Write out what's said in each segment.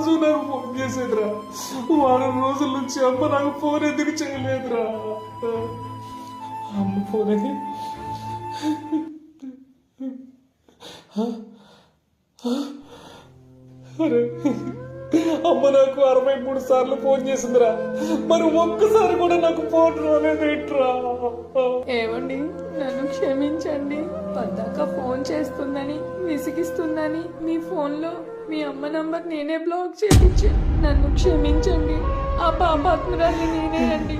రోజు నాకు ఫోన్ చేసేదిరా. వారం రోజుల నుంచి అమ్మ నాకు ఫోన్ ఎందుకు చేయలేదురా. అమ్మ ఫోన్ అది అరే అమ్మ నాకు 63 సార్లు ఫోన్ చేసిందిరా. మరి ఒక్కసారి కూడా నాకు ఫోన్ రాలేదేంట్రా. ఏమండి నన్ను క్షమించండి. పద్దాక ఫోన్ చేస్తుందని విసిగిస్తుందని మీ ఫోన్లో మీ అమ్మ నంబర్ నేనే బ్లాక్ చేయించా. నన్ను క్షమించండి. ఆ పాపాత్మురాన్ని నేనేనండి.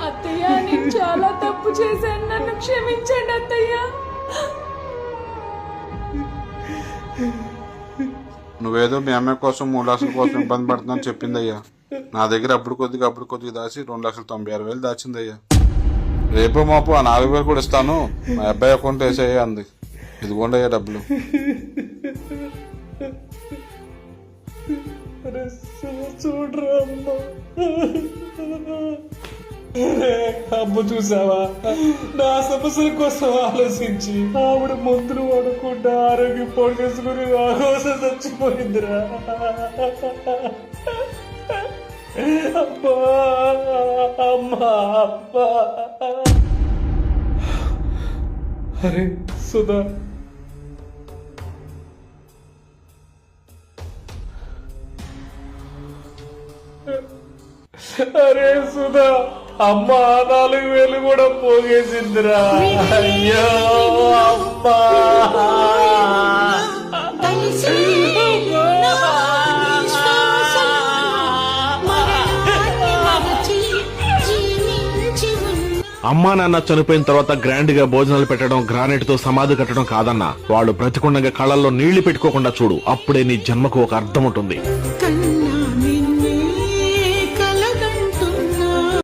అత్తయ్య నేను చాలా తప్పు చేశాను. నన్ను క్షమించండి అత్తయ్య. నువ్వేదో మీ అమ్మాయి కోసం 3 లక్షల కోసం ఇబ్బంది పడుతుందని చెప్పిందయ్యా. నా దగ్గర అప్పుడు కొద్దిగా దాచి 2,96,000 దాచిందయ్యా. రేపో మాపు ఆ 4,000 కూడా ఇస్తాను, మా అబ్బాయి అకౌంట్ వేసేయ్యా అంది. ఇదిగోండయ్యా డబ్బులు. చూడరా అమ్మ చూసావా, నా సమస్యల కోసం ఆలోచించి ఆవిడ మందులు వాడకుండా ఆరోగ్యం పోగేసుకుని నా కోసం చచ్చిపోయిందిరా. అమ్మా అమ్మా అమ్మా. అరే సుధా, అరే సుధా, అమ్మ 4,000 కూడా పోగేసిందిరా. అయ్యో అమ్మా. అమ్మా నాన్న చనిపోయిన తర్వాత గ్రాండ్ గా భోజనాలు పెట్టడం, గ్రానైట్ తో సమాధి కట్టడం కాదన్నా. వాళ్ళు బ్రతికుండగా కళ్ళల్లో నీళ్లు పెట్టుకోకుండా చూడు. అప్పుడే నీ జన్మకు ఒక అర్థం ఉంటుంది.